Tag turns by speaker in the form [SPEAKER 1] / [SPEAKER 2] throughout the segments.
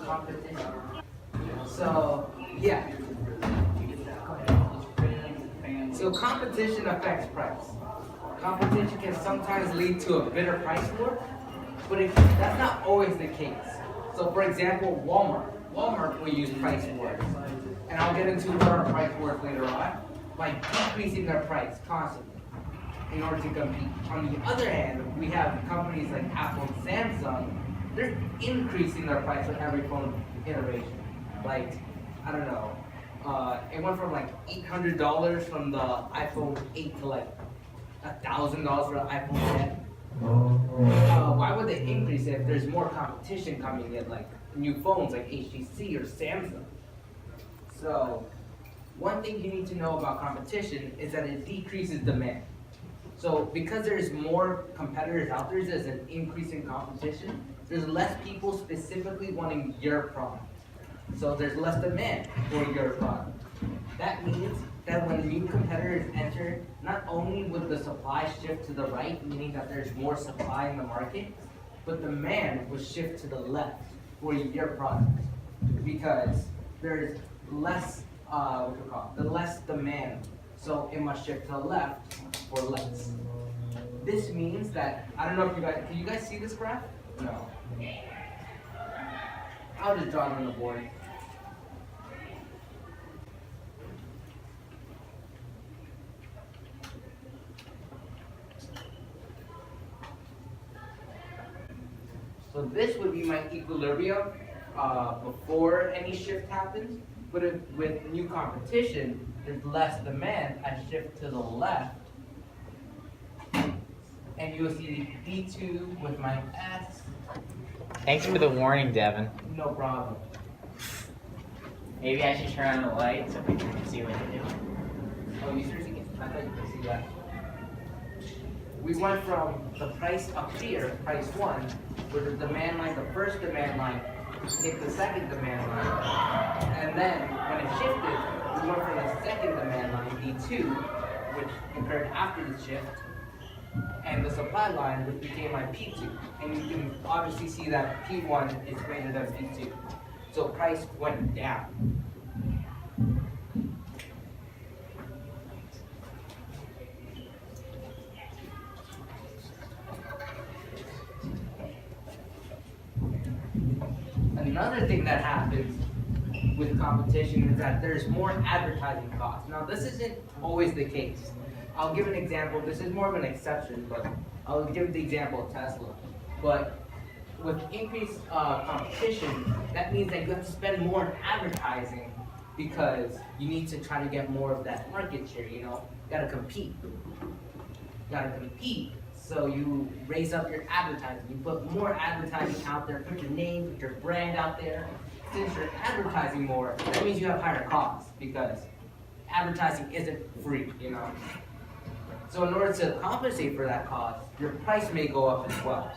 [SPEAKER 1] competition. So, yeah. So competition affects price. Competition can sometimes lead to a better price war, but that's not always the case. So for example, Walmart will use price wars, and I'll get into what are price wars later on, by decreasing their price constantly in order to compete. On the other hand, we have companies like Apple and Samsung, they're increasing their price with every phone iteration. Like, I don't know, it went from like $800 from the iPhone 8 to like $1,000 for the iPhone 10. Why would they increase it if there's more competition coming in, like new phones like HTC or Samsung? So, one thing you need to know about competition is that it decreases demand. So, because there's more competitors out there, there's an increase in competition, there's less people specifically wanting your product. So, there's less demand for your product. That means that when new competitors enter, not only would the supply shift to the right, meaning that there's more supply in the market, but demand would shift to the left for your product, because there's less, less demand, so it must shift to the left for less. This means that, I don't know if you guys, can you guys see this graph? No. I'll just draw it on the board. So this would be my equilibrium before any shift happens, but with new competition, there's less demand, I shift to the left, and you'll see D2 with my S.
[SPEAKER 2] Thanks for the warning, Devon.
[SPEAKER 1] No problem.
[SPEAKER 2] Maybe I should turn on the light so we can see what you're doing.
[SPEAKER 1] Oh, you seriously can? I thought you could see that. We went from the price up here, price 1, where the demand line, the first demand line, hit the second demand line. And then, when it shifted, we went from the second demand line, D2, which occurred after the shift, and the supply line, which became my P2. And you can obviously see that P1 is greater than P2. So price went down. Another thing that happens with competition is that there's more advertising costs. Now, this isn't always the case. I'll give an example. This is more of an exception, but I'll give the example of Tesla. But with increased competition, that means that you have to spend more on advertising because you need to try to get more of that market share, you know? You gotta compete. So you raise up your advertising. You put more advertising out there, put your name, put your brand out there. Since you're advertising more, that means you have higher costs because advertising isn't free, you know? So in order to compensate for that cost, your price may go up as well.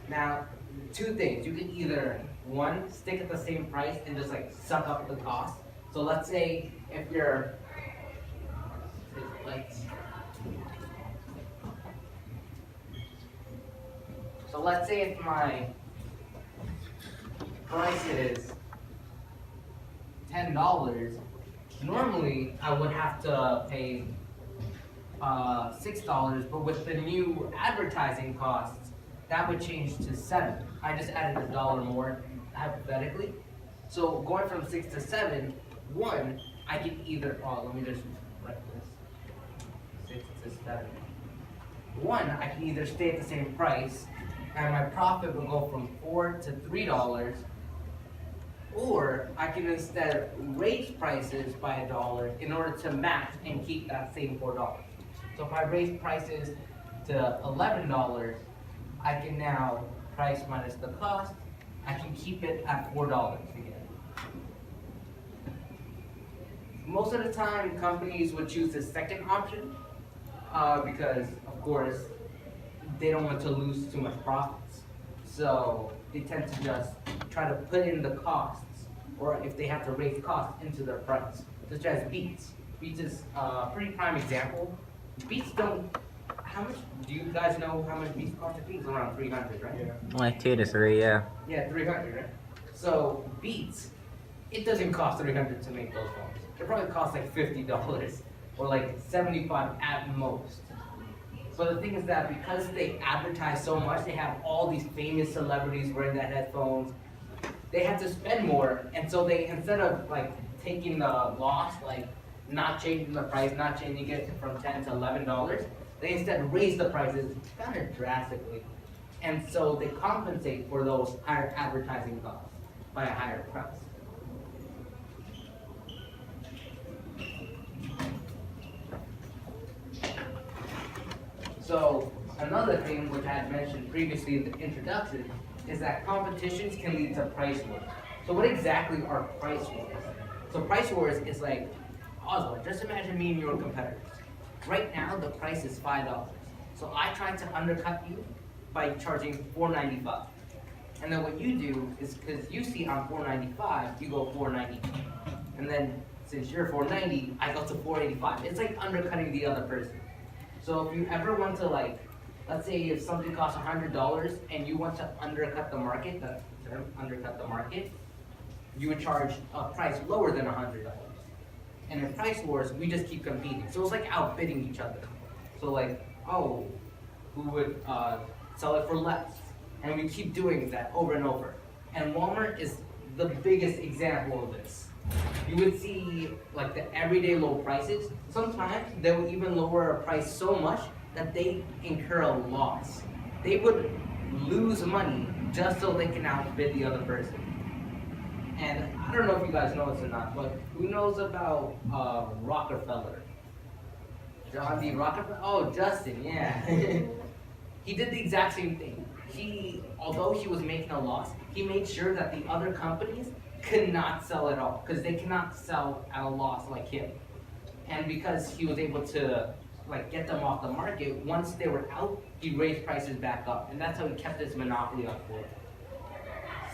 [SPEAKER 1] Now, two things. You can either, one, stick at the same price and just like suck up the cost. So let's say if you're, so let's say if my price is $10, normally I would have to pay $6, but with the new advertising costs, that would change to $7. I just added $1 more, hypothetically. So going from 6 to 7, one, I can either, let me just write this, 6 to 7. One, I can either stay at the same price, and my profit will go from $4 to $3, or I can instead raise prices by $1 in order to match and keep that same $4. So if I raise prices to $11, I can now price minus the cost, I can keep it at $4 again. Most of the time, companies would choose the second option because, of course, they don't want to lose too much profits. So they tend to just try to put in the costs, or if they have to raise costs, into their price, such as Beats. Beats is a pretty prime example. Beats don't, how much, do you guys know how much Beats cost? I think it's around 300, right?
[SPEAKER 2] Like 2 to 3, yeah.
[SPEAKER 1] Yeah, 300, right? So Beats, it doesn't cost $300 to make those phones. It probably costs like $50 or like $75 at most. But the thing is that because they advertise so much, they have all these famous celebrities wearing the headphones. They have to spend more, and so they, instead of like taking the loss, like not changing the price, not changing it from $10 to $11, they instead raise the prices kind of drastically. And so they compensate for those higher advertising costs by a higher price. So another thing which I had mentioned previously in the introduction is that competitions can lead to price wars. So what exactly are price wars? So price wars is like, Oswald, just imagine me and your competitors. Right now the price is $5. So I try to undercut you by charging $4.95. And then what you do is, because you see I'm $4.95, you go $4.90. And then since you're $4.90, I go to $4.85. It's like undercutting the other person. So if you ever want to, like, let's say if something costs $100 and you want to undercut the market, that's the term, undercut the market, you would charge a price lower than $100. And in price wars, we just keep competing. So it's like outbidding each other. So like, oh, who would sell it for less? And we keep doing that over and over. And Walmart is the biggest example of this. You would see like the everyday low prices. Sometimes they would even lower a price so much that they incur a loss. They would lose money just so they can outbid the other person. And I don't know if you guys know this or not, but who knows about Rockefeller? John D. Rockefeller? Oh, Justin, yeah. He did the exact same thing. Although he was making a loss, he made sure that the other companies could not sell at all, because they cannot sell at a loss like him. And because he was able to like get them off the market, once they were out, he raised prices back up, and that's how he kept his monopoly up for it.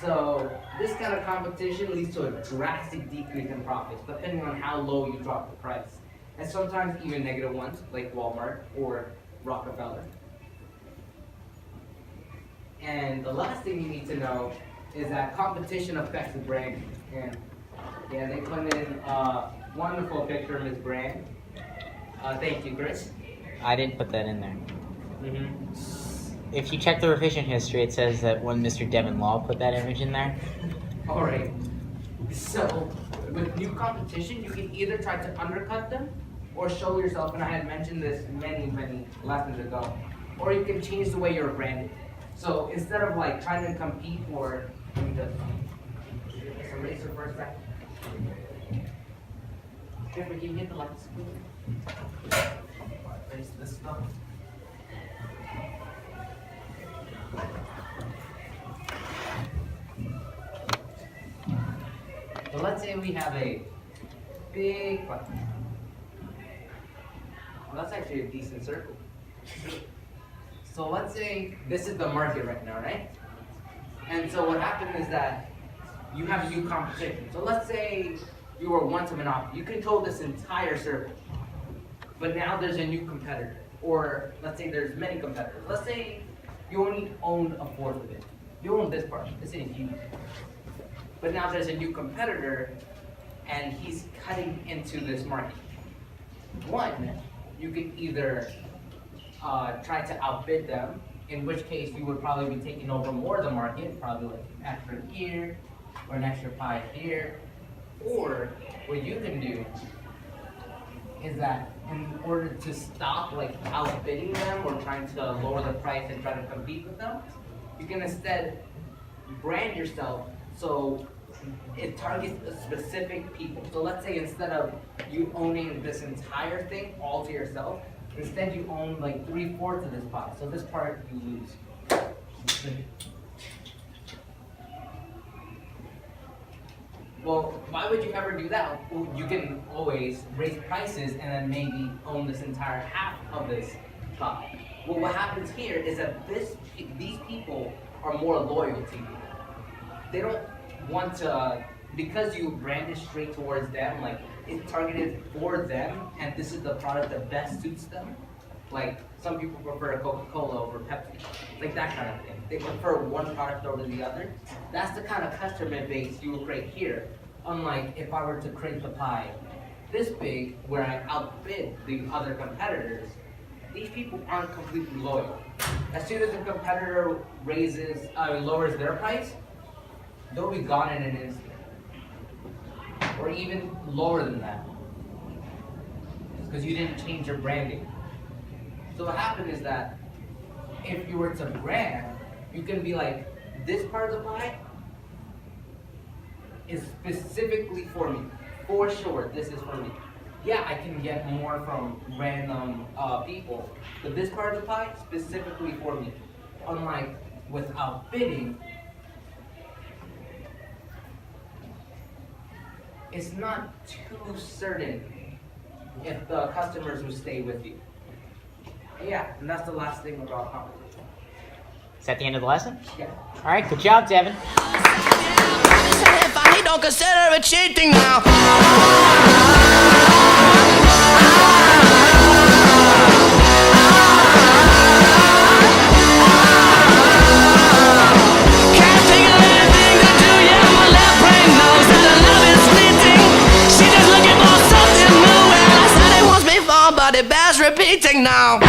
[SPEAKER 1] So this kind of competition leads to a drastic decrease in profits, depending on how low you drop the price, and sometimes even negative ones, like Walmart or Rockefeller. And the last thing you need to know is that competition affects the brand. And yeah, they put in a wonderful picture of his brand. Thank you, Chris.
[SPEAKER 2] I didn't put that in there.
[SPEAKER 1] Mm-hmm.
[SPEAKER 2] If you check the revision history, it says that when Mr. Devon Lall put that image in there.
[SPEAKER 1] All right. So with new competition, you can either try to undercut them or show yourself, and I had mentioned this many lessons ago, or you can change the way you're branded. So instead of like trying to compete for, let me just eraser for a second. Jennifer, can you hit the lights? Erase this stuff. So let's say we have a big button. Well, that's actually a decent circle. So let's say this is the market right now, right? And so what happened is that you have new competition. So let's say you were once a monopoly. You control this entire circle. But now there's a new competitor. Or let's say there's many competitors. Let's say you only own a fourth of it. You own this part. This is huge. But now there's a new competitor and he's cutting into this market. One, you can either try to outbid them, in which case you would probably be taking over more of the market, probably like an extra here or an extra pie here. Or what you can do is that in order to stop like outbidding them or trying to lower the price and try to compete with them, you can instead brand yourself so it targets a specific people. So let's say instead of you owning this entire thing all to yourself, instead you own like 3/4 of this pie. So this part you lose. Well, why would you ever do that? Well, you can always raise prices and then maybe own this entire half of this pie. Well, what happens here is that these people are more loyal to you. They don't want to, because you brand it straight towards them, like it's targeted for them, and this is the product that best suits them. Like some people prefer Coca-Cola over Pepsi, like that kind of thing. They prefer one product over the other. That's the kind of customer base you will create here. Unlike if I were to create the pie this big, where I outbid the other competitors, these people aren't completely loyal. As soon as a competitor lowers their price, they'll be gone in an instant. Or even lower than that. Because you didn't change your branding. So what happened is that if you were to brand, you can be like, this part of the pie is specifically for me. For sure, this is for me. Yeah, I can get more from random people, but this part of the pie, specifically for me. Unlike without bidding, it's not too certain if the customers will stay with you. Yeah, and that's the last thing about competition.
[SPEAKER 2] Is that the end of the lesson?
[SPEAKER 1] Yeah.
[SPEAKER 2] All right, good job, Devin.
[SPEAKER 3] If I don't consider it cheating now. Can't think of anything to do, yeah, my left brain knows that her love is fleeting. She just looking for something new, and I said it once before, but it bears repeating now.